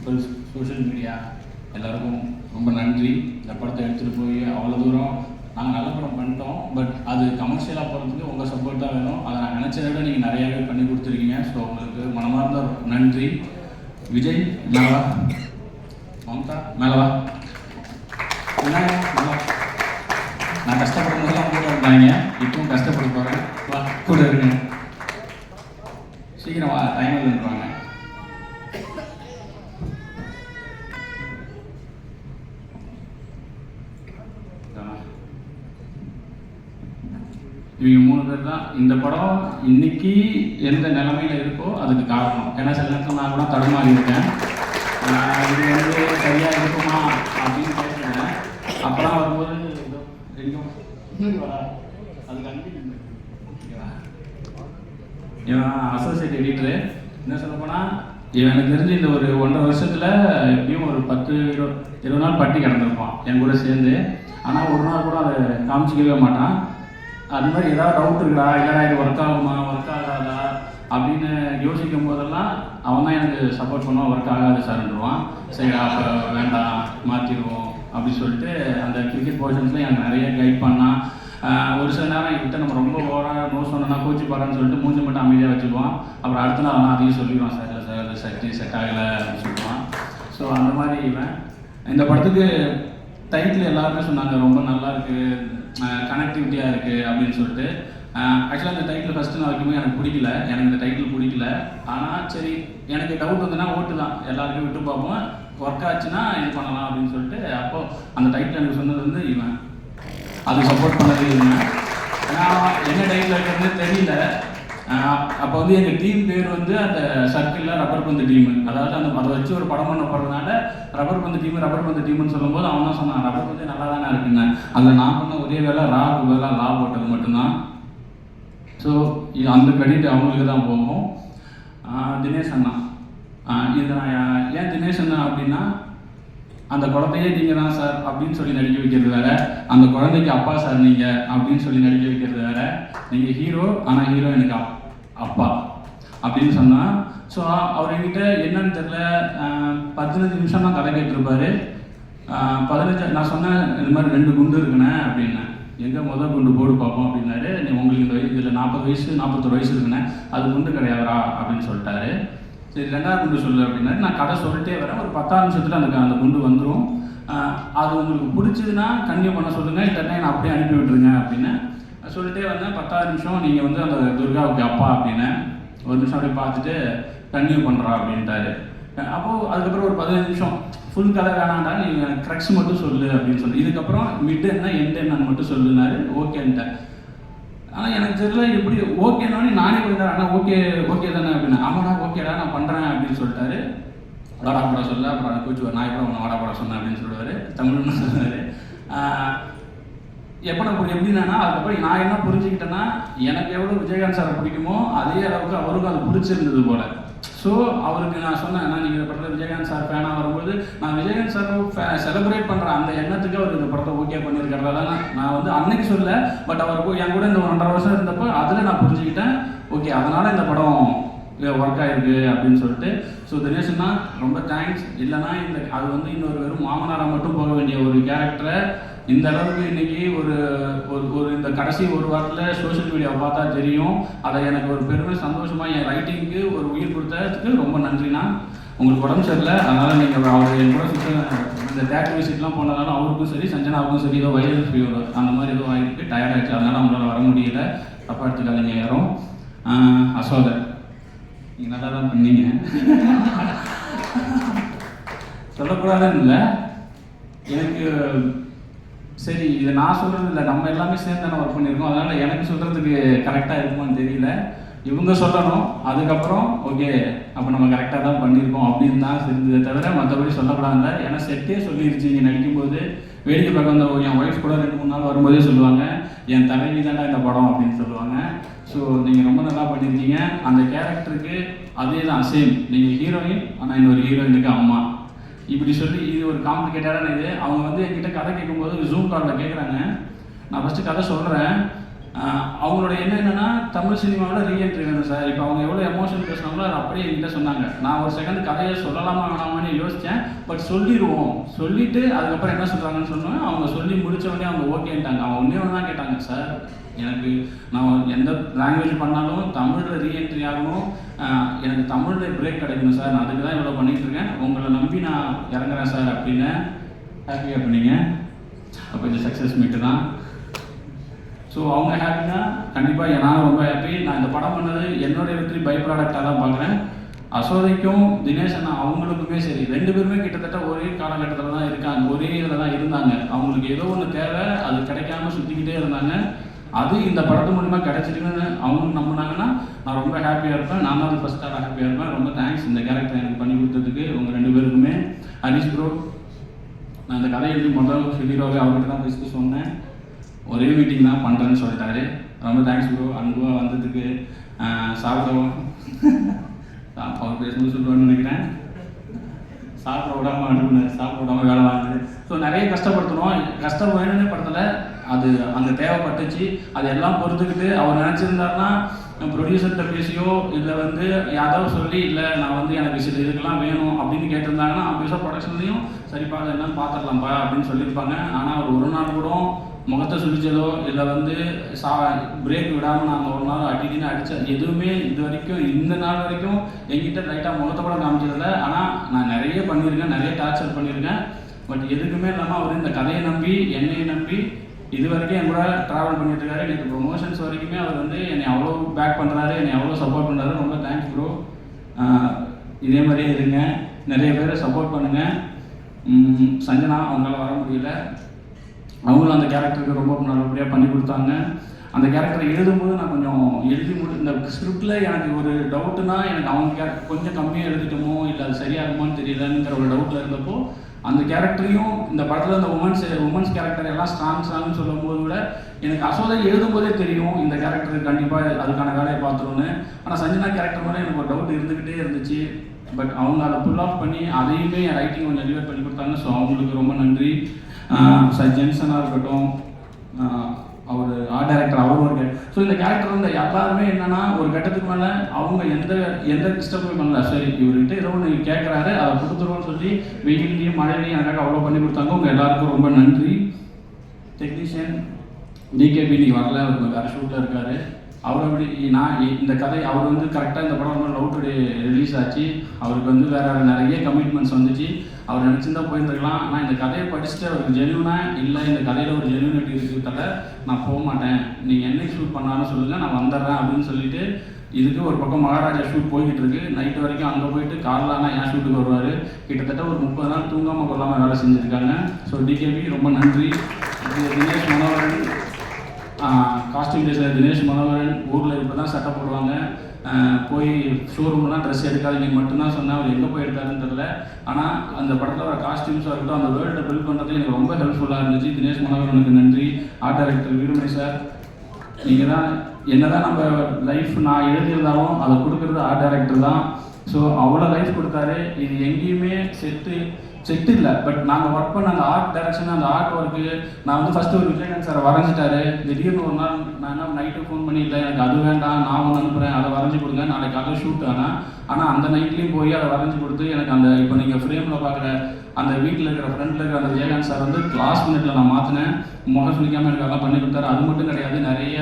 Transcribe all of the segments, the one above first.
Peoples, social media எல்லாருக்கும் ரொம்ப நன்றி. இந்த படத்தை எடுத்துகிட்டு போய் அவ்வளோ தூரம் நாங்கள் நல்ல படம் பண்ணிட்டோம். பட் அது கமர்ஷியலாக போகிறதுக்கு உங்கள் சப்போர்ட் தான் வேணும். அதை நான் நினச்சதை விட நீங்கள் நிறையாவே பண்ணி கொடுத்துருக்கீங்க. ஸோ உங்களுக்கு மனமார்ந்த நன்றி. விஜய் மேலவா, மம்தா மேலவா, நான் கஷ்டப்படும் போதெல்லாம் கூட இருந்தாங்க, இப்பவும் கஷ்டப்பட போகிறேன். வா கூட இருக்கேன், சீக்கிரம் வா, டைம் இல்லைன்றாங்க. இவங்க 3 பேர் தான் இந்த படம் இன்னைக்கு எந்த நிலைமையில இருக்கோ அதுக்கு காரணம். ஏன்னா சில நேரத்தில் நான் கூட தடுமாறி இருக்கேன், இது வந்து சரியா இருக்குமா அப்படின்னு கேட்குறேன். அப்பெல்லாம் வரும்போது அதுக்கு இவன் அசோசியேட் எடிட்டரு என்ன சொல்ல போனால், எனக்கு தெரிஞ்சு இந்த ஒரு 1.5 வருஷத்தில் எப்படியும் ஒரு 10-20 நாள் பட்டி கிடந்திருப்பான் என் கூட சேர்ந்து. ஆனால் ஒரு நாள் கூட அதை காமிச்சிக்கவே மாட்டான். அது மாதிரி ஏதாவது டவுட் இருக்குடா, இல்லைடா இது ஒர்க் ஆகுமா ஒர்க் ஆகாதா அப்படின்னு யோசிக்கும் போதெல்லாம் அவன் தான் எனக்கு சப்போர்ட் பண்ணுவான். ஒர்க் ஆகாது சார்ன்றுவான். சரி அப்போ வேண்டாம் மாற்றிடுவோம் அப்படின்னு சொல்லிட்டு அந்த கிரிக்கெட் போர்ஷன்ஸில் எனக்கு நிறைய கைட் பண்ணான். ஒரு சில நேரம் என்கிட்ட நம்ம ரொம்ப ஓவராக நோ சொன்னோன்னா கோச்சு பாருன்னு சொல்லிட்டு மூஞ்சி மட்டும் அமைதியாக வச்சுக்குவான். அப்புறம் அடுத்த நாள் ஆனால் அதையும் சொல்லிடுவான், சார் இல்லை சார் அது செட் ஆகலை அப்படின்னு சொல்லுவான். ஸோ அந்த மாதிரி இவன் இந்த படத்துக்கு டைட்டில் எல்லாருமே சொன்னாங்க ரொம்ப நல்லா இருக்குது, கனெக்டிவிட்டியாக இருக்குது அப்படின்னு சொல்லிட்டு. ஆக்சுவலாக அந்த டைட்டில் ஃபஸ்ட்டு நான் வைக்கும்போது எனக்கு பிடிக்கல, எனக்கு இந்த டைட்டில் பிடிக்கல. ஆனால் சரி எனக்கு டவுட் வந்துன்னா ஓட்டு தான், எல்லாருக்கும் விட்டு பார்ப்போம், ஒர்க் ஆச்சுன்னா இது பண்ணலாம் அப்படின்னு சொல்லிட்டு. அப்போது அந்த டைட்டில் எனக்கு சொன்னது வந்து இவன், அது சப்போர்ட் பண்ணது இவன். ஏன்னா என்ன டைட்டில் இருக்கிறது தெரியல. அப்போ வந்து எங்கள் டீம் பேர் வந்து அந்த சர்க்கிளில் ரப்பர் பந்து டீமு, அதாவது அந்த அதை வச்சு ஒரு படம் பண்ண போகிறதுனால ரப்பர் பந்து டீம்னு சொல்லும்போது அவன் தான் சொன்னான் ரப்பர் பந்து நல்லா தானே இருக்குங்க. அதில் நான் பண்ண ஒரே வேலை ராக்கு வேலை லா போட்டது மட்டும்தான். ஸோ அந்த கிரெடிட் அவங்களுக்கு தான் போகும். தினேஷ் அண்ணா, இது நான் ஏன் தினேஷ் அண்ணா அப்படின்னா, அந்த குழந்தையே நீங்கள் தான் சார் அப்படின்னு சொல்லி நடிக்க வைக்கிறது வேற, அந்த குழந்தைக்கு அப்பா சார் நீங்கள் அப்படின்னு சொல்லி நடிக்க வைக்கிறது வேற. நீங்கள் ஹீரோ, ஆனால் ஹீரோ எனக்கு அப்பா அப்படின்னு சொன்னால். ஸோ அவர் என்கிட்ட என்னன்னு தெரில 15 நிமிஷம் தான் கதை கேட்டிருப்பாரு. 15 நான் சொன்னேன் இது மாதிரி 2 குண்டு இருக்குண்ணே அப்படின்னேன். எங்கே முதல் குண்டு போடு பார்ப்போம் அப்படின்னாரு. நீ உங்களுக்கு இந்த இதில் 40 வயசு 41 வயசு இருக்குண்ணே, அது குண்டு கிடையாதுரா அப்படின்னு சொல்லிட்டாரு. சரி 2வது குண்டு சொல்லு அப்படின்னாரு. நான் கதை சொல்லிட்டே வரேன், ஒரு 10 நிமிஷத்தில் அந்த குண்டு வந்துடும். அது உங்களுக்கு பிடிச்சதுன்னா கன்டினியூ பண்ண சொல்லுங்கள், இல்லைன்னா நான் அப்படியே அனுப்பி விட்டுருங்க அப்படின்னு சொல்லிட்டே வந்தேன். 10வது நிமிஷம் நீங்கள் வந்து அந்த துர்காவுக்கு அப்பா அப்படின்னு ஒரு நிமிஷம் அப்படியே பார்த்துட்டு கன்டினியூ பண்ணுறா அப்படின்ட்டாரு. அப்போது அதுக்கப்புறம் ஒரு 15 நிமிஷம் ஃபுல் கதை வேணாண்டா, நீ க்ரக்ஸ் மட்டும் சொல்லு அப்படின்னு சொல்லி, இதுக்கப்புறம் மிட் என்ன எண்ட் என்னன்னு மட்டும் சொல்லுனாரு. ஓகேன்ட்டேன். ஆனால் எனக்கு தெரியல எப்படி ஓகேனானே நானே போயிட்டார். ஆனால் ஓகே தானே அப்படின்னு. ஆமாடா ஓகேடா நான் பண்ணுறேன் அப்படின்னு சொல்லிட்டாரு. வாடா போட சொல்ல, அப்புறம் கோச்சு நான் கூட ஒன்று வாடா போட சொன்னேன் அப்படின்னு சொல்லுவார். தமிழ்னு சொன்னார். எப்போ நான் எப்படின்னா அதுக்கப்புறம் நான் என்ன புரிஞ்சுக்கிட்டேன்னா, எனக்கு எவ்வளோ விஜயகாந்த் சாரை பிடிக்குமோ அதே அளவுக்கு அவருக்கும் அது பிடிச்சிருந்தது போல. ஸோ அவருக்கு நான் சொன்னேன், நான் நீங்கள் இந்த படத்தில் விஜயகாந்த் சார் ஃபேனாக வரும்போது நான் விஜயகாந்த் சார் செலிப்ரேட் பண்ணுறேன் அந்த எண்ணத்துக்கு அவர் இந்த படத்தை ஓகே பண்ணியிருக்கிறதா நான் வந்து அன்னைக்கு சொல்ல. பட் அவர் என் கூட இந்த 1.5 வருஷம் இருந்தப்போ அதில் நான் புரிஞ்சுக்கிட்டேன். ஓகே அதனால் இந்த படம் ஒர்க் ஆகிருக்கு அப்படின்னு சொல்லிட்டு. ஸோ தினேஷ்னா ரொம்ப தேங்க்ஸ். இல்லைனா அது வந்து இன்னொரு வெறும் மாமனாராக மட்டும் போக வேண்டிய ஒரு கேரக்டரை இந்த அளவுக்கு இன்றைக்கி ஒரு இந்த கடைசி 1 வாரத்தில் சோஷியல் மீடியாவை பார்த்தா தெரியும். அதை எனக்கு ஒரு பெருமை சந்தோஷமாக என் ரைட்டிங்க்கு ஒரு உயிர் கொடுத்ததுக்கு ரொம்ப நன்றிண்ணா. உங்களுக்கு உடம்பு சரியில்லை, அதனால் நீங்கள் அவர் என் கூட சுற்ற இந்த தேட்டர் விசிட்லாம் போனதால அவருக்கும் சரி சஞ்சனாவுக்கும் சரி ஏதோ வைரல் ஃபீவர் அந்த மாதிரி ஏதோ ஆகிருக்கு, டயர்டாகிடுச்சு, அதனால் அவங்களால வர முடியல. தப்பாக எடுத்துக்காதீங்க யாரும். அசோகர் நீங்கள் நல்லா தான் பண்ணீங்க, சொல்லக்கூடாதுன்னு இல்லை. எனக்கு சரி இதை நான் சொல்கிறது இல்லை, நம்ம எல்லாமே சேர்ந்து தானே ஒர்க் பண்ணியிருக்கோம், அதனால் எனக்கு சொல்கிறதுக்கு கரெக்டாக இருக்குமான்னு தெரியல. இவங்க சொல்லணும், அதுக்கப்புறம் ஓகே அப்போ நம்ம கரெக்டாக தான் பண்ணியிருக்கோம் அப்படின்னு தான் இருந்ததை தவிர மற்றபடி சொல்லக்கூடாது. ஏன்னா செட்டே சொல்லிடுச்சு. இங்கே நடிக்கும்போது வேடிக்கை பார்க்க வந்த என் ஒய்ஃப் கூட 2-3 நாள் வரும்போதே சொல்லுவாங்க, என் தலைவி தானே இந்த படம் அப்படின்னு சொல்லுவாங்க. ஸோ நீங்கள் ரொம்ப நல்லா பண்ணியிருக்கீங்க. அந்த கேரக்டருக்கு அதே தான் சேம், நீங்கள் ஹீரோயின் ஆனால் இன்னொரு ஹீரோயினுக்கு அம்மா இப்படி சொல்லி இது ஒரு காம்ப்ளிகேட்டடான இது. அவங்க வந்து என்கிட்ட கதை கேட்கும்போது ஜூம் காலில் கேட்குறாங்க. நான் ஃபஸ்ட்டு கதை சொல்கிறேன், அவங்களோட எண்ணம் என்னென்னா தமிழ் சினிமாவில் ரீஎன்ட்ரி வேணும் சார். இப்போ அவங்க எவ்வளோ எமோஷன் பேசுனாங்களோ அதை அப்படியே என்கிட்ட சொன்னாங்க. நான் ஒரு செகண்ட் கதையை சொல்லலாமா வேணாமான்னு யோசித்தேன். பட் சொல்லிடுவோம், சொல்லிவிட்டு அதுக்கப்புறம் என்ன சொல்கிறாங்கன்னு சொன்னோம். அவங்க சொல்லி முடித்த உடனே அவங்க ஓகேன்ட்டாங்க. அவங்க ஒன்றே ஒன்று தான் கேட்டாங்க, சார் எனக்கு நான் எந்த லாங்குவேஜ் பண்ணாலும் தமிழில் ரீஎன்ட்ரி ஆகணும், எனக்கு தமிழில் பிரேக் கிடைக்கணும் சார், நான் அதுக்கு தான் இவ்வளோ பண்ணிகிட்ருக்கேன், உங்களை நம்பி நான் இறங்குறேன் சார் அப்படின்னு ஹாப்பியாக பண்ணீங்க. அப்போ இந்த சக்ஸஸ் மீட்டு தான். ஸோ அவங்க ஹாப்பினா கண்டிப்பாக நானும் ரொம்ப ஹாப்பி. நான் இந்த படம் பண்ணது என்னுடைய வெற்றி பை ப்ராடக்டாக தான் பார்க்குறேன். அசோதைக்கும் தினேஷ் அண்ணா அவங்களுக்குமே சரி, 2 பேருமே கிட்டத்தட்ட ஒரே காலகட்டத்தில் தான் இருக்காங்க, ஒரே இதில் தான் இருந்தாங்க. அவங்களுக்கு ஏதோ ஒன்று தேவை, அது கிடைக்காம சுற்றிக்கிட்டே இருந்தாங்க. அது இந்த படத்து மூலிமா கிடைச்சிருக்குன்னு அவங்க நம்பினாங்கன்னா நான் ரொம்ப ஹாப்பியாக இருப்பேன். நான் தான் ஃபஸ்ட்டாக ஹாப்பியாக இருப்பேன். ரொம்ப தேங்க்ஸ் இந்த கேரக்டர் எனக்கு பண்ணி கொடுத்ததுக்கு உங்கள் 2 பேருக்குமே. ஹரிஷ் ப்ரோ, நான் இந்த கதை எழுதி முதல் ஹீரோவை அவர்கிட்ட தான் பேசிட்டு சொன்னேன். ஒரே மீட்டிங் தான் பண்ணுறேன்னு சொல்லிட்டாரு. ரொம்ப தேங்க்ஸ் ப்ரோ, அன்புவாக வந்ததுக்கு. சாப்பிடவும் அவர் பேசும்போது சொல்லுவான்னு நினைக்கிறேன். சாப்பிட விடாமல் அனுப்புனேன், சாப்பிட விடாமல் வேலை வாங்குது. ஸோ நிறைய கஷ்டப்படுத்தணும், கஷ்டம் வேணும்னே படத்தில் அது அங்கே தேவைப்பட்டுச்சு. அது எல்லாம் பொறுத்துக்கிட்டு அவர் நினச்சிருந்தாருன்னா ப்ரொடியூசர்கிட்ட பேசியோ இல்லை யாராவது சொல்லி இல்லை நான் எனக்கு சில இதுக்கெல்லாம் வேணும் அப்படின்னு கேட்டிருந்தாங்கன்னா ஆஃபீஸாக ப்ரொடக்ஷன்லேயும் சரிப்பா என்னன்னு பார்த்துடலாம்ப்பா அப்படின்னு சொல்லியிருப்பாங்க. ஆனால் அவர் ஒரு நாள் கூட முகத்தை சுழிச்சதோ இல்லை பிரேக் விடாமல் நாங்கள் ஒரு நாள் அடிக்கடின்னு அடித்த எதுவுமே இது வரைக்கும் இந்த நாள் வரைக்கும் எங்கிட்ட லைட்டாக முகத்தை கூட காமிச்சதில்லை. ஆனால் நான் நிறைய பண்ணியிருக்கேன், நிறைய டார்ச்சர் பண்ணியிருக்கேன். பட் எதுக்குமே இல்லாமல் அவர் இந்த கதையை நம்பி என்னையை நம்பி இது வரைக்கும் என் கூட ட்ராவல் பண்ணிட்டு இருக்காரு. எனக்கு ப்ரொமோஷன்ஸ் வரைக்குமே அவர் என்னை அவ்வளோ பேக் பண்ணுறாரு, என்னை அவ்வளோ சப்போர்ட் பண்ணுறாரு. ரொம்ப தேங்க்ஸ் ப்ரோ. இதே மாதிரியே இருங்க, நிறைய பேரை சப்போர்ட் பண்ணுங்கள். சஞ்சனா அவங்களால வர முடியல, அவங்களும் அந்த கேரக்டருக்கு ரொம்ப நல்லபடியாக பண்ணி கொடுத்தாங்க. அந்த கேரக்டரை எழுதும்போது நான் கொஞ்சம் இந்த ஸ்கிரிப்டில் எனக்கு ஒரு டவுட்டுனா எனக்கு அவங்க கொஞ்சம் கம்மியாக எழுதிட்டோமோ இல்லை அது சரியாகுமான்னு தெரியலங்கிற ஒரு டவுட்டில் இருந்தப்போ அந்த கேரக்டரையும் இந்த படத்தில் இந்த உமன்ஸ் கேரக்டர் எல்லாம் ஸ்ட்ராங்னு சொல்லும் போது கூட எனக்கு அசோதை எழுதும்போதே தெரியும் இந்த கேரக்டருக்கு கண்டிப்பாக அதுக்கான வேலையை பார்த்துருவோன்னு. ஆனால் சஞ்சனா கேரக்டர் மேலே எனக்கு ஒரு டவுட் இருந்துக்கிட்டே இருந்துச்சு. பட் அவங்க அதை புல் ஆஃப் பண்ணி அதையுமே என் ரைட்டிங் கொஞ்சம் எலிவேட் பண்ணி கொடுத்தாங்க. ஸோ அவங்களுக்கு ரொம்ப நன்றி. ஜென்சனாக இருக்கட்டும், அவர் ஆர்ட் டைரக்டர் அவரும் இருக்கார். ஸோ இந்த கேரக்டர் எல்லாருமே என்னென்னா ஒரு கட்டத்துக்கு மேலே அவங்க எந்த டிஸ்டர்பும் பண்ணல. சரி இவர்கிட்ட ஏதோ ஒன்று கேட்குறாரு அதை கொடுத்துருவோன்னு சொல்லி வெயிலையும் மழையிலையும் எனக்காக அவ்வளோ பண்ணி கொடுத்தாங்க. உங்கள் எல்லாருக்கும் ரொம்ப நன்றி. டெக்னீஷியன் டிகேபி இன்னைக்கு வரல, அவர் வேறு ஷூட்டில் இருக்கார். அவர் அப்படி நான் இந்த கதை அவர் கரெக்டாக இந்த படம் லவ் டுடே ரிலீஸ் ஆச்சு. அவருக்கு வேறு நிறைய கமிட்மெண்ட்ஸ் வந்துச்சு. அவர் நினச்சிருந்தா போயிருந்துருக்கலாம். ஆனால் இந்த கதையை படிச்சுட்டு அவருக்கு ஜென்யூனாக இல்லை, இந்த கதையில் ஒரு ஜென்யூனிட்டி இருக்கிறதால நான் போக மாட்டேன், நீங்கள் என்னைக்கு ஷூட் பண்ணாலும் சொல்லுங்கள் நான் வந்துடுறேன் அப்படின்னு சொல்லிட்டு இதுக்கு ஒரு பக்கம் மகாராஜா ஷூட் போய்கிட்டு இருக்கு. நைட்டு வரைக்கும் அங்கே போயிட்டு காலைலானா என் ஷூட்டுக்கு வருவார். கிட்டத்தட்ட ஒரு 30 நாள் தூங்காமல் கொள்ளாமல் வேலை செஞ்சுருக்காங்க. ஸோ டிகேபி ரொம்ப நன்றி. தினேஷ் மனோகரன், காஸ்டியூம் டிசைனர் தினேஷ் மனோகரன் ஊரில் இப்போ தான் சட்டை போடுவாங்க. போய் ஷோரூம்லாம் ட்ரெஸ் எடுக்காதீங்கன்னு மட்டும்தான் சொன்னேன். அவர் எங்கே போய் எடுத்தாருன்னு தெரில. ஆனால் அந்த படத்தில் வர காஸ்டியூம்ஸாக இருக்கட்டும், அந்த வேர்ல்டை பில்ட் பண்ணுறது எனக்கு ரொம்ப ஹெல்ப்ஃபுல்லாக இருந்துச்சு. தினேஷ் மனோகரனுக்கு நன்றி. ஆர்ட் டைரக்டர் வீரமணி சார், நீங்கள் தான் என்ன தான் நம்ம லைஃப் நான் எழுதியிருந்தாலும் அதை கொடுக்குறது ஆர்ட் டைரக்டர் தான். ஸோ அவ்வளோ லைஃப் கொடுத்தாரு. இது எங்கேயுமே செட்டு இல்லை. பட் நாங்கள் ஒர்க் பண்ண அந்த ஆர்ட் டைரக்ஷன், அந்த ஆர்ட் ஒர்க்கு நான் ஃபஸ்ட்டு ஒரு விஜயகாந்த் சாரை வரைஞ்சிட்டாரு. திடீர்னு ஒரு நாள் நான் என்ன நைட்டு ஃபோன் பண்ணி இல்லை எனக்கு அது வேண்டாம், நான் ஒன்று அனுப்புகிறேன், அதை வரைஞ்சி கொடுங்க, நாளைக்கு அதை ஷூட் ஆனால் அந்த நைட்லேயும் போய் அதை வரைஞ்சி கொடுத்து எனக்கு அந்த இப்போ நீங்கள் ஃப்ரேமில் பார்க்குற அந்த வீட்டில் இருக்கிற ஃப்ரெண்டில் இருக்கிற அந்த விஜயகாந்த் சார் கிளாஸ் மினிட்ல நான் மாற்றினேன். முகம் சுழிக்காமல் எனக்கு அதெல்லாம் பண்ணி கொடுத்தாரு. அது மட்டும் கிடையாது, நிறைய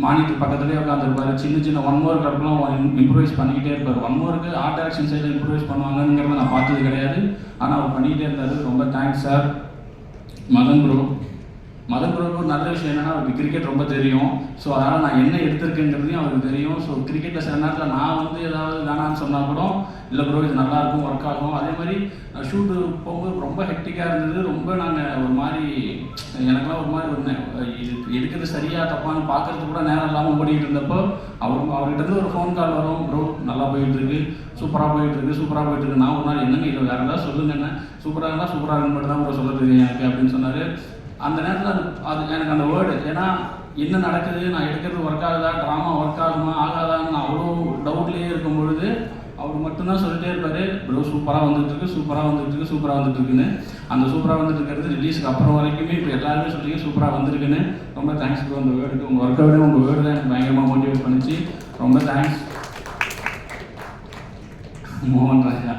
மானிட்டர் பக்கத்துலேயே உட்காந்துருப்பார். சின்ன 1 மோர் கரெக்டெலாம் இம்ப்ரூவைஸ் பண்ணிக்கிட்டே இருப்பார். 1 மோருக்கு ஆர்ட் டைரக்ஷன் சைடில் இம்ப்ரூவைஸ் பண்ணுவாங்கங்கிறத நான் பார்த்தது கிடையாது. ஆனால் அவர் பண்ணிக்கிட்டே இருந்தார். ரொம்ப தேங்க்ஸ் சார். மதன் ப்ரோக்கு ஒரு நல்ல விஷயம் என்னென்னா அவருக்கு கிரிக்கெட் ரொம்ப தெரியும். ஸோ அதனால் நான் என்ன எடுத்திருக்கேங்கிறதையும் அவருக்கு தெரியும். ஸோ கிரிக்கெட்டில் சில நேரத்தில் நான் ஏதாவது வேணான்னு சொன்னால் கூட இல்லை ப்ரோ இது நல்லாயிருக்கும், ஒர்க் ஆகும். அதே மாதிரி ஷூட்டு போகும்போது ரொம்ப ஹெக்டிக்காக இருந்தது. ரொம்ப நாங்கள் ஒரு மாதிரி எனக்குலாம் ஒரு மாதிரி இது எடுக்கிறது சரியாக தப்பான்னு பார்க்குறதுக்கு கூட நேரம் இல்லாமல் ஓடிக்கிட்டு இருந்தப்போ அவர்கிட்ட ஒரு ஃபோன் கால் வரும். ப்ரோ நல்லா போயிட்டுருக்கு, சூப்பராக போயிட்டுருக்கு. நான் ஒரு நாள் என்னங்க இதை வேறு ஏதாவது சொல்லுங்கண்ணே, சூப்பராக இருக்குன்னு மட்டும் தான் ப்ரோ சொல்ல தெரியும் எனக்கு அப்படின்னு சொன்னார். அந்த நேரத்தில் அது எனக்கு அந்த வேர்டு, ஏன்னா என்ன நடக்குது, நான் எடுக்கிறது ஒர்க் ஆகுதா, ட்ராமா ஒர்க் ஆகுமா ஆகாதான்னு நான் அவ்வளோ டவுட்லேயே இருக்கும் பொழுது அவர் மட்டும்தான் சொல்லிட்டே இருப்பார், ப்ரோ சூப்பராக வந்துட்டுருக்கு, சூப்பராக வந்துட்டுருக்கு, சூப்பராக வந்துட்டுருக்குன்னு. அந்த சூப்பராக வந்துட்டு இருக்கிறது ரிலீஸுக்கு அப்புறம் வரைக்குமே இப்போ எல்லாருமே சொல்லிங்க சூப்பராக வந்திருக்குன்னு. ரொம்ப தேங்க்ஸ் ப்ரோ. அந்த வேர்டுக்கு உங்கள் ஒர்க்கை விட உங்கள் வேர்டு தான் எனக்கு பயங்கரமாக மோட்டிவேட் பண்ணிச்சு. ரொம்ப தேங்க்ஸ். மோகன் ராஜா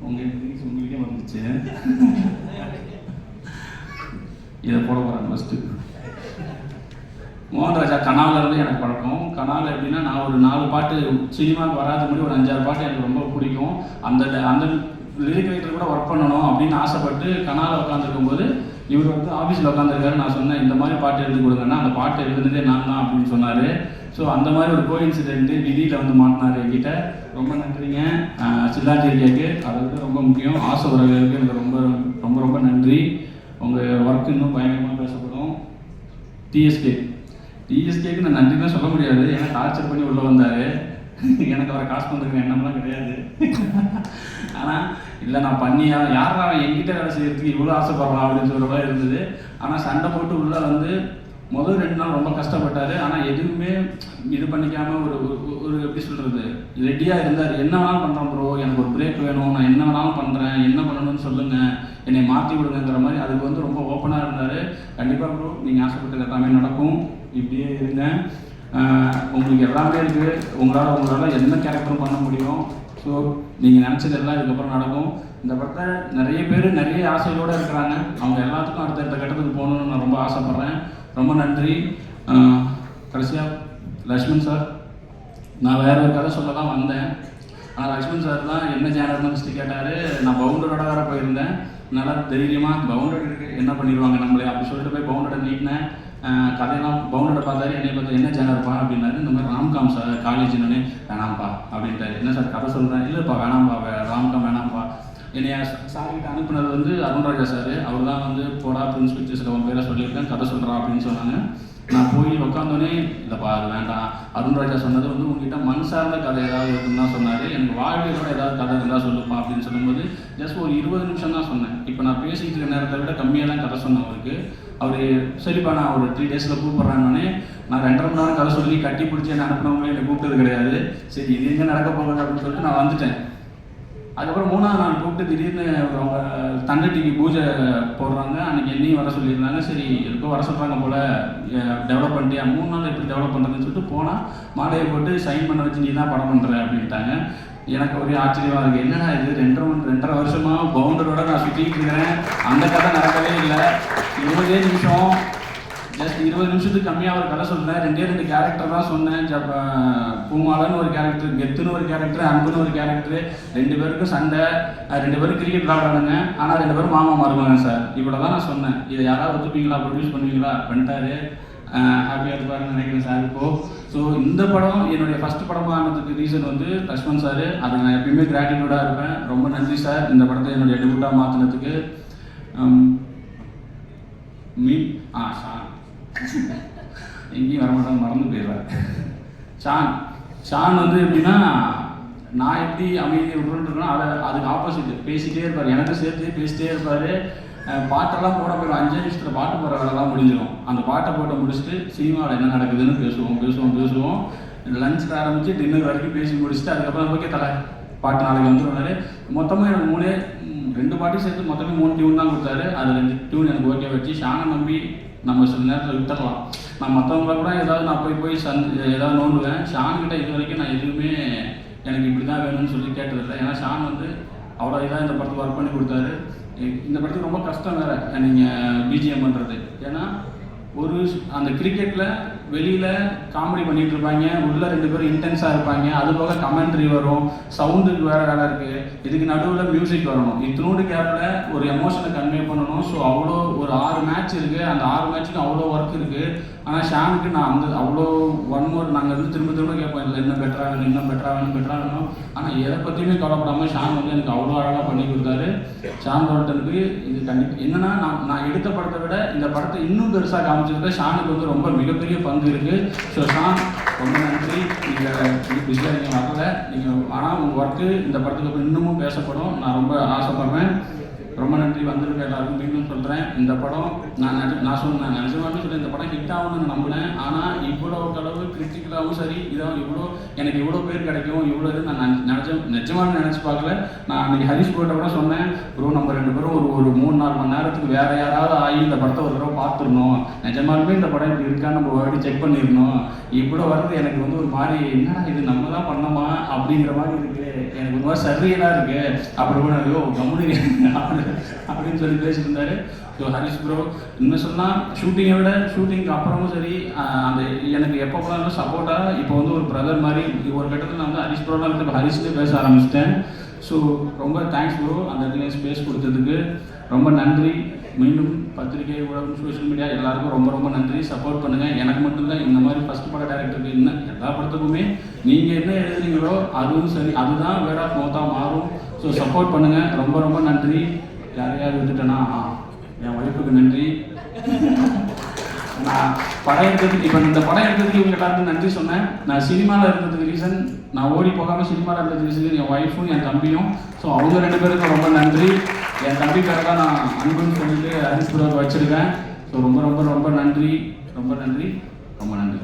உங்களுக்கே வந்துச்சு. இதை போட போகிறேன் ஃபஸ்ட்டு. மோகன் ராஜா கனாவில் இருந்து எனக்கு பழக்கம். கனாவில் எப்படின்னா, நான் ஒரு 4 பாட்டு சினிமாவுக்கு வராது முன்னாடி ஒரு 5-6 பாட்டு எனக்கு ரொம்ப பிடிக்கும். அந்த லிரிக் ரைட்டர் கூட ஒர்க் பண்ணணும் அப்படின்னு ஆசைப்பட்டு கனாவில் உட்காந்துருக்கும் போது இவர் வந்து ஆஃபீஸில் உட்காந்துருக்காரு. நான் சொன்னேன் இந்த மாதிரி பாட்டு எழுதி கொடுங்கன்னா, அந்த பாட்டு எழுதுனதே நான் தான் அப்படின்னு சொன்னார். ஸோ அந்த மாதிரி ஒரு கோஇன்சிடென்ட்டு விதியில் வந்து மாட்டினார் என்கிட்ட. ரொம்ப நன்றிங்க. சில்லாஞ்சேரியாவுக்கு அதை விட ரொம்ப முக்கியம் ஆசை உறவுகளுக்கு எனக்கு ரொம்ப ரொம்ப ரொம்ப நன்றி. உங்கள் ஒர்க் இன்னும் பயங்கரமாக பேசப்படும். டிஎஸ்கேக்கு நான் நன்றி தான் சொல்ல முடியாது, ஏன்னா டார்ச்சர் பண்ணி உள்ளே வந்தார். எனக்கு அவரை காசு பண்ணுற எண்ணம்லாம் கிடையாது. ஆனால் இல்லை நான் பண்ணியா யாரா என்கிட்ட வேலை செய்யறதுக்கு இவ்வளோ ஆசைப்படுறான் அப்படின்னு சொல்கிற மாதிரி இருந்தது. ஆனால் சண்டை போட்டு உள்ளே வந்து முதல் 2 நாள் ரொம்ப கஷ்டப்பட்டார். ஆனால் எதுவுமே இது பண்ணிக்காமல் ஒரு எப்படி சொல்கிறது ரெடியாக இருந்தார். என்ன வேணாலும் பண்ணுறேன் ப்ரோ, எனக்கு ஒரு பிரேக் வேணும், நான் என்ன வேணாலும் பண்ணுறேன், என்ன பண்ணணும்னு சொல்லுங்கள், என்னை மாற்றி விடுங்கிற மாதிரி அதுக்கு வந்து ரொம்ப ஓப்பனாக இருந்தார். கண்டிப்பாக ப்ரோ நீங்கள் ஆசைப்பட்டது எல்லாமே நடக்கும், இப்படியே இருங்க. உங்களுக்கு எல்லாமே இருக்குது, உங்களால் என்ன கேரக்டரும் பண்ண முடியும். ஸோ நீங்கள் நினச்சதெல்லாம் இதுக்கப்புறம் நடக்கும். இந்த படத்தை நிறைய பேர் நிறைய ஆசைகளோடு இருக்கிறாங்க. அவங்க எல்லாத்துக்கும் அடுத்த கட்டத்துக்கு போகணுன்னு நான் ரொம்ப ஆசைப்பட்றேன். ரொம்ப நன்றி. கடைசியாக லக்ஷ்மண் சார், நான் வேறு ஒரு கதை சொல்ல தான் வந்தேன். ஆனால் லக்ஷ்மண் சார் தான் என்ன ஜேனர்னு ஃபஸ்ட்டு கேட்டார். நான் பவுண்டரோட வேறு போயிருந்தேன். நல்லா தைரியமாக பவுண்டட் இருக்குது என்ன பண்ணிடுவாங்க நம்மளே அப்படி சொல்லிட்டு போய் பவுண்டரை நீட்டினேன். கதையெல்லாம் பவுண்டரை பார்த்தாரு. என்னை பார்த்து என்ன ஜேனர்ப்பா அப்படின்னாரு. இந்த மாதிரி ராம்காம் சார் காலேஜ்னு. வேணாம்ப்பா அப்படின்ட்டாரு. என்ன சார் கதை சொல்கிறேன்? இல்லைப்பா வேணாம்ப்பா, ராம்காம் வேணாம்ப்பா. என்னைய சார்கிட்ட அனுப்புனது வந்து அருண்ராஜா சார். அவர் தான் வந்து போடா பிரின்ஸ் பிக்சர்ஸில் உன் பேரை சொல்லியிருக்கேன், கதை சொல்கிறான் அப்படின்னு சொன்னாங்க. நான் போய் உட்காந்தோடனே இல்லைப்பா அது வேண்டாம், அருண்ராஜா சொன்னது வந்து உங்ககிட்ட மண் சார்ந்த கதை ஏதாவது இருக்குன்னு தான் சொன்னார். எனக்கு வாழ்வியலோட ஏதாவது கதை இருந்தால் சொல்லுப்பா அப்படின்னு சொல்லும்போது ஜஸ்ட் ஒரு 20 நிமிஷம் தான் சொன்னேன். இப்போ நான் பேசிக்கிட்டு இருக்க நேரத்தை விட கம்மியாக தான் கதை சொன்னேன் அவருக்கு. அவர் சரிப்பா நான் ஒரு 3 டேஸில் கூப்பிட்றேன்னே நான் 2.5 மணி நேரம் கதை சொல்லி கட்டி பிடிச்சி என்ன அனுப்பினவங்களே என்னை கூப்பிட்டது கிடையாது. சரி இது எங்கே நடக்க போகுது அப்படின்னு சொல்லிட்டு நான் வந்துட்டேன். அதுக்கப்புறம் 3ஆவது நாள் கூப்பிட்டு திடீர்னு அவங்க தண்டை டிவி பூஜை போடுறாங்க. அன்றைக்கி என்னையும் வர சொல்லியிருந்தாங்க. சரி எதுக்கோ வர சொல்கிறாங்க போல், டெவலப் பண்ணிட்டியா 3 நாள் எப்படி டெவலப் பண்ணுறதுன்னு சொல்லிட்டு போனால் மாலையை போட்டு சைன் பண்ண வச்சு நீ தான் படம் பண்ணுற அப்படின்ட்டாங்க. எனக்கு ஒரே ஆச்சரியமாக இருக்குது. என்னடா இது 2.5 வருஷமாக பவுண்டரோட நான் சுற்றிட்டு இருக்கிறேன், அந்த கதை நடக்கவே இல்லை. 20 நிமிஷம் ஜஸ்ட் 20 நிமிஷத்துக்கு கம்மியாக ஒரு கதை சொல்கிறேன். 2 கேரக்டர் தான் சொன்னேன். பூமாலன்னு ஒரு கேரக்டர், கெத்துன்னு ஒரு கேரக்டர், அன்புன்னு ஒரு கேரக்டர். 2 பேருக்கும் சண்டை, 2 பேரும் கிரிக்கெட் விளாடுறானுங்க. ஆனால் 2 பேரும் மாமா மருமகன் சார். இவ்வளோ தான் நான் சொன்னேன். இதை யாராவது ஒத்துப்பீங்களா, ப்ரொடியூஸ் பண்ணுவீங்களா? பண்ணிட்டாரு. ஹாப்பியாக இருப்பாருன்னு நினைக்கிறேன் சார் இப்போது. ஸோ இந்த படம் என்னுடைய ஃபஸ்ட் படமாக ஆனதுக்கு ரீசன் வந்து லக்ஷ்மண் சார். அது நான் எப்பயுமே கிராட்டிடியூடாக இருப்பேன். ரொம்ப நன்றி சார் இந்த படத்தை என்னுடைய டெபியூட்டாக மாற்றினதுக்கு. ஷான் எங்கேயும் வரமாட்டாங்க, மறந்து போயிடுறாரு. ஷான் வந்து எப்படின்னா, நான் எப்படி அமைதியை விட்டுருக்கேனோ அதுக்கு ஆப்போசிட் பேசிகிட்டே இருப்பார். எனக்கு சேர்த்து பேசிகிட்டே இருப்பார். பாட்டெல்லாம் போட போயிடும். 5 நிமிஷத்தில் பாட்டு போகிற வேலைலாம் முடிஞ்சிடும். அந்த பாட்டை போட்டு முடிச்சுட்டு சினிமாவில் என்ன நடக்குதுன்னு பேசுவோம். லஞ்ச் ஆரம்பித்து டின்னர் வரைக்கும் பேசி முடிச்சுட்டு அதுக்கப்புறம் ஓகே தலை பாட்டு நாளைக்கு வந்துடுவார். மொத்தமாக எனக்கு 2 பாட்டையும் சேர்த்து மொத்தமே 3 டியூன் தான் கொடுத்தாரு. அது 2 டியூன் எனக்கு ஓகே வச்சு ஷானை நம்பி நம்ம சில நேரத்தில் விட்டுடலாம். நான் மற்றவங்கள கூட ஏதாவது நான் போய் ஏதாவது நோண்டுவேன். ஷான்கிட்ட இது வரைக்கும் நான் எதுவுமே எனக்கு இப்படி தான் வேணும்னு சொல்லி கேட்டதில்லை. ஏன்னா ஷான் வந்து அவ்வளோ இதாக இந்த படத்துக்கு ஒர்க் பண்ணி கொடுத்தாரு. இந்த படத்துக்கு ரொம்ப கஷ்டம் வேறு நீங்கள் பிஜிஎம் பண்ணுறது. ஏன்னா அந்த கிரிக்கெட்டில் வெளியில் காமெடி பண்ணிகிட்டு இருப்பாங்க, உள்ளே 2 பேரும் இன்டென்ஸாக இருப்பாங்க. அது போக கமெண்ட்ரி வரும், சவுண்டுக்கு வேறு வேலை இருக்குது, இதுக்கு நடுவில் மியூசிக் வரணும். இத்தினோடு கேப்பில் ஒரு எமோஷனை கன்வே பண்ணணும். ஸோ அவ்வளோ ஒரு 6 மேட்ச் இருக்குது. அந்த 6 மேட்ச்சுக்கு அவ்வளோ ஒர்க் இருக்குது. ஆனால் ஷானுக்கு நான் அவ்வளோ 1 மோர் நாங்கள் வந்து திரும்ப கேட்போம், இல்லை இன்னும் பெட்டராக வேணும். ஆனால் எதை பற்றியுமே கவலைப்படாமல் ஷான் வந்து எனக்கு அவ்வளோ அழகாக பண்ணி கொடுத்தாரு. ஷான் ரோல்டனுக்கு இது கண்டிப்பாக என்னென்னா, நான் எடுத்த படத்தை விட இந்த படத்தை இன்னும் பெருசாக காமிச்சிருக்க ஷானுக்கு வந்து ரொம்ப மிகப்பெரிய பங்கு இருக்குது. ஸோ ஷான் ரொம்ப நன்றி. நீங்கள் பிஸியாக வரல நீங்கள், ஆனால் உங்கள் ஒர்க்கு இந்த படத்துக்கு இன்னமும் பேசப்படும். நான் ரொம்ப ஆசைப்படுறேன். ரொம்ப நன்றி வந்திருக்க எல்லாருக்கும் மீண்டும் சொல்கிறேன். இந்த படம் நான் சொன்னேன் நிஜமாவே சொல்ல இந்த படம் ஹிட் ஆகும்னு நம்பினேன். ஆனால் இவ்வளோ அளவு கிரிட்டிக்கலாகவும் சரி இதான் எனக்கு இவ்வளோ பேர் கிடைக்கும் இவ்வளோ இது நான் நிஜமாக நினச்சி பார்க்கல. நான் அன்றைக்கி ஹரிஷ் ப்ரோட்ட கூட சொன்னேன், ப்ரோ நம்ம 2 பேரும் ஒரு 3-4 மணி நேரத்துக்கு வேறு யாராவது ஆகி இந்த படத்தை ஒரு தடவை பார்த்துடணும், நிஜமாலுமே இந்த படம் இப்படி இருக்கான்னு நம்ம வாட்டி செக் பண்ணிடணும். இவ்வளோ வர்றது எனக்கு ஒரு மாதிரி என்னடா இது நம்ம தான் பண்ணோமா அப்படிங்கிற மாதிரி இருக்குது, எனக்கு ஒரு மாதிரி சரியெல்லாம் இருக்குது அப்படி கூட கம்முனி அப்படின்னு சொல்லி பேசிட்டு இருந்தாரு. ஸோ ஹரிஷ் ப்ரோ இன்னும் சொன்னால் ஷூட்டிங்க்கு அப்புறமும் சரி அந்த எனக்கு எப்போ போனாலும் சப்போர்ட்டாக இப்போ ஒரு பிரதர் மாதிரி ஒரு கட்டத்தில் நான் ஹரிஷ் ப்ரோலாம் வந்து இப்போ ஹரிஷ்லேயே பேச ஆரம்பிச்சிட்டேன். ஸோ ரொம்ப தேங்க்ஸ் ப்ரோ, அந்த இடத்துல ஸ்பேஸ் கொடுத்ததுக்கு ரொம்ப நன்றி. மீண்டும் பத்திரிகை ஊடகம் சோஷியல் மீடியா எல்லாருக்கும் ரொம்ப ரொம்ப நன்றி. சப்போர்ட் பண்ணுங்கள். எனக்கு மட்டும்தான் இந்த மாதிரி ஃபஸ்ட் பட டைரக்டருக்கு இன்னும் எல்லா படத்துக்குமே நீங்கள் என்ன எழுதுறீங்களோ அதுவும் சரி அதுதான் வேர்ட் ஆஃப் மவுத்தாக மாறும். ஸோ சப்போர்ட் பண்ணுங்கள். ரொம்ப ரொம்ப நன்றி. யாரையாவது விட்டுட்டேன்னா என் ஒய்ஃபுக்கு நன்றி. நான் படம் எடுத்ததுக்கு இப்போ இந்த படம் எடுத்ததுக்கு இவங்க எல்லாருக்கும் நன்றி சொன்னேன். நான் சினிமாவில் இருந்ததுக்கு ரீசன் நான் ஓடி போகாமல் சினிமாவில் இருந்ததுக்கு ரீசன் என் ஒய்ஃபும் என் தம்பியும். ஸோ அவங்க 2 பேருக்கும் ரொம்ப நன்றி. என் தம்பி பேரை தான் நான் அன்புன்னு சொல்லிட்டு ஹரிஷ் ப்ரோக்கு வச்சுருக்கேன். ஸோ ரொம்ப ரொம்ப ரொம்ப நன்றி, ரொம்ப நன்றி, ரொம்ப நன்றி.